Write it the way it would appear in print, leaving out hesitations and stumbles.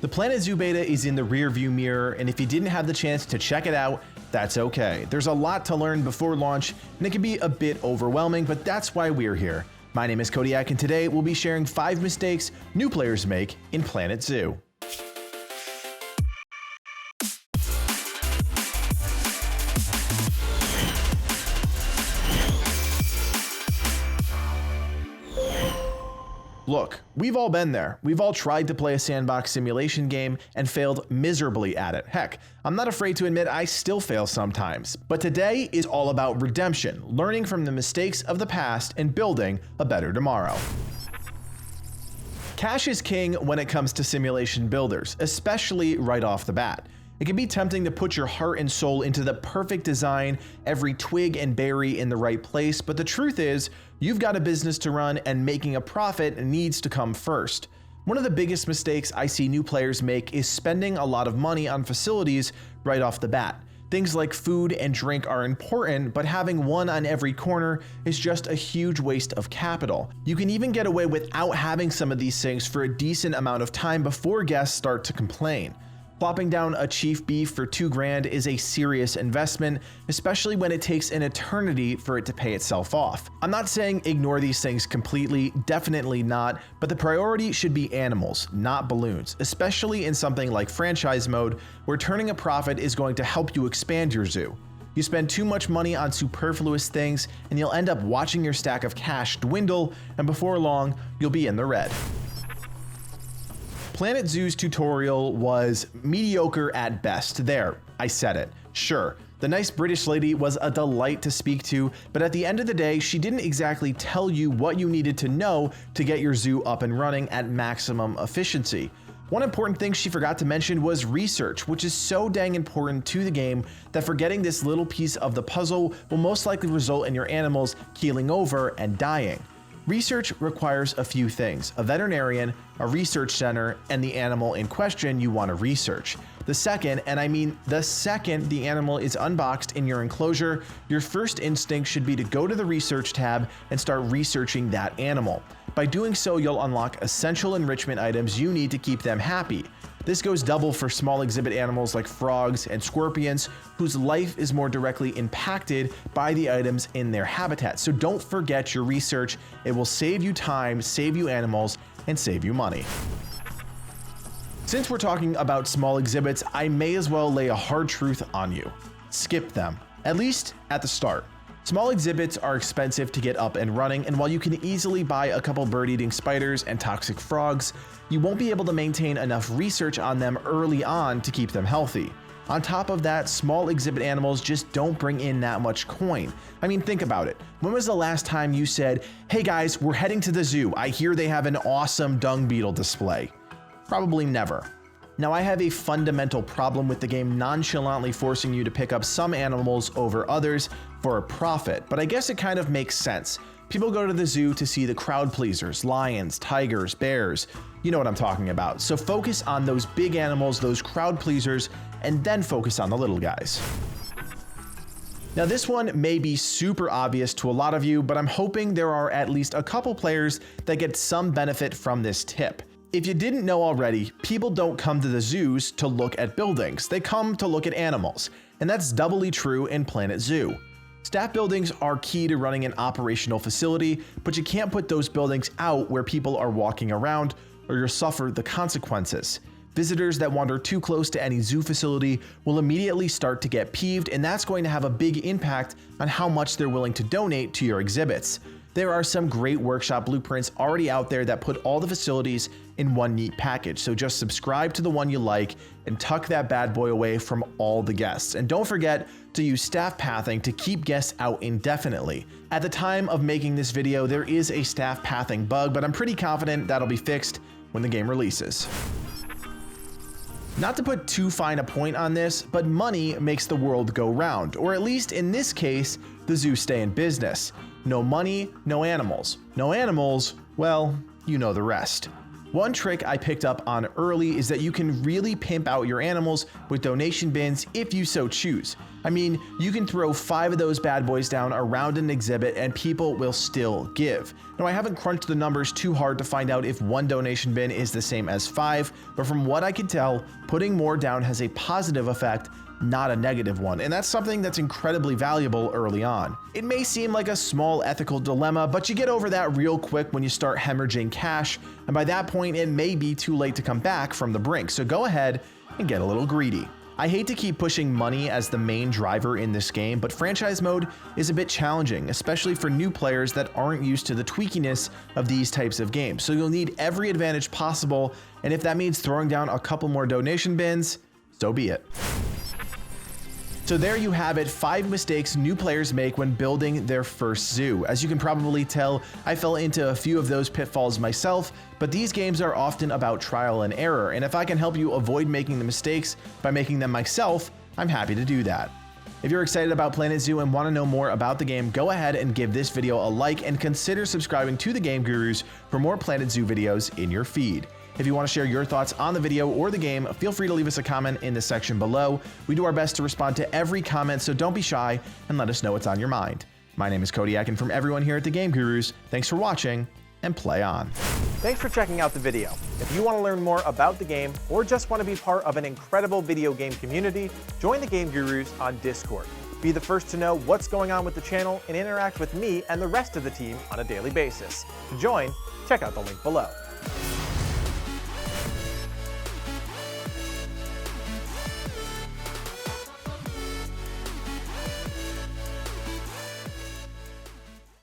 The Planet Zoo beta is in the rearview mirror, and if you didn't have the chance to check it out, that's okay. There's a lot to learn before launch, and it can be a bit overwhelming, but that's why we're here. My name is Codiak, and today we'll be sharing 5 mistakes new players make in Planet Zoo. Look, we've all been there. We've all tried to play a sandbox simulation game and failed miserably at it. Heck, I'm not afraid to admit I still fail sometimes. But today is all about redemption, learning from the mistakes of the past and building a better tomorrow. Cash is king when it comes to simulation builders, especially right off the bat. It can be tempting to put your heart and soul into the perfect design, every twig and berry in the right place, but the truth is, you've got a business to run and making a profit needs to come first. One of the biggest mistakes I see new players make is spending a lot of money on facilities right off the bat. Things like food and drink are important, but having one on every corner is just a huge waste of capital. You can even get away without having some of these things for a decent amount of time before guests start to complain. Plopping down a chief beef for $2,000 is a serious investment, especially when it takes an eternity for it to pay itself off. I'm not saying ignore these things completely, definitely not, but the priority should be animals, not balloons, especially in something like franchise mode, where turning a profit is going to help you expand your zoo. You spend too much money on superfluous things, and you'll end up watching your stack of cash dwindle, and before long, you'll be in the red. Planet Zoo's tutorial was mediocre at best. There, I said it. Sure, the nice British lady was a delight to speak to, but at the end of the day, she didn't exactly tell you what you needed to know to get your zoo up and running at maximum efficiency. One important thing she forgot to mention was research, which is so dang important to the game that forgetting this little piece of the puzzle will most likely result in your animals keeling over and dying. Research requires a few things: a veterinarian, a research center, and the animal in question you want to research. The second, and I mean the second the animal is unboxed in your enclosure, your first instinct should be to go to the research tab and start researching that animal. By doing so, you'll unlock essential enrichment items you need to keep them happy. This goes double for small exhibit animals like frogs and scorpions, whose life is more directly impacted by the items in their habitat. So don't forget your research. It will save you time, save you animals, and save you money. Since we're talking about small exhibits, I may as well lay a hard truth on you. Skip them, at least at the start. Small exhibits are expensive to get up and running, and while you can easily buy a couple bird-eating spiders and toxic frogs, you won't be able to maintain enough research on them early on to keep them healthy. On top of that, small exhibit animals just don't bring in that much coin. I mean, think about it. When was the last time you said, "Hey guys, we're heading to the zoo. I hear they have an awesome dung beetle display"? Probably never. Now, I have a fundamental problem with the game nonchalantly forcing you to pick up some animals over others for a profit, but I guess it kind of makes sense. People go to the zoo to see the crowd pleasers, lions, tigers, bears. You know what I'm talking about. So focus on those big animals, those crowd pleasers, and then focus on the little guys. Now, this one may be super obvious to a lot of you, but I'm hoping there are at least a couple players that get some benefit from this tip. If you didn't know already, people don't come to the zoos to look at buildings, they come to look at animals, and that's doubly true in Planet Zoo. Staff buildings are key to running an operational facility, but you can't put those buildings out where people are walking around or you'll suffer the consequences. Visitors that wander too close to any zoo facility will immediately start to get peeved, and that's going to have a big impact on how much they're willing to donate to your exhibits. There are some great workshop blueprints already out there that put all the facilities in one neat package, so just subscribe to the one you like and tuck that bad boy away from all the guests. And don't forget to use staff pathing to keep guests out indefinitely. At the time of making this video, there is a staff pathing bug, but I'm pretty confident that'll be fixed when the game releases. Not to put too fine a point on this, but money makes the world go round, or at least in this case, the zoo stay in business. No money, no animals. No animals, well, you know the rest. One trick I picked up on early is that you can really pimp out your animals with donation bins if you so choose. I mean, you can throw 5 of those bad boys down around an exhibit and people will still give. Now, I haven't crunched the numbers too hard to find out if 1 donation bin is the same as 5, but from what I can tell, putting more down has a positive effect, not a negative one, and that's something that's incredibly valuable early on. It may seem like a small ethical dilemma, but you get over that real quick when you start hemorrhaging cash, and by that point it may be too late to come back from the brink, so go ahead and get a little greedy. I hate to keep pushing money as the main driver in this game, but franchise mode is a bit challenging, especially for new players that aren't used to the tweakiness of these types of games, so you'll need every advantage possible, and if that means throwing down a couple more donation bins, so be it. So there you have it, 5 mistakes new players make when building their first zoo. As you can probably tell, I fell into a few of those pitfalls myself, but these games are often about trial and error, and if I can help you avoid making the mistakes by making them myself, I'm happy to do that. If you're excited about Planet Zoo and want to know more about the game, go ahead and give this video a like and consider subscribing to the Game Gurus for more Planet Zoo videos in your feed. If you want to share your thoughts on the video or the game, feel free to leave us a comment in the section below. We do our best to respond to every comment, so don't be shy and let us know what's on your mind. My name is Codiak, and from everyone here at the Game Gurus, thanks for watching and play on. Thanks for checking out the video. If you want to learn more about the game or just want to be part of an incredible video game community, join the Game Gurus on Discord. Be the first to know what's going on with the channel and interact with me and the rest of the team on a daily basis. To join, check out the link below.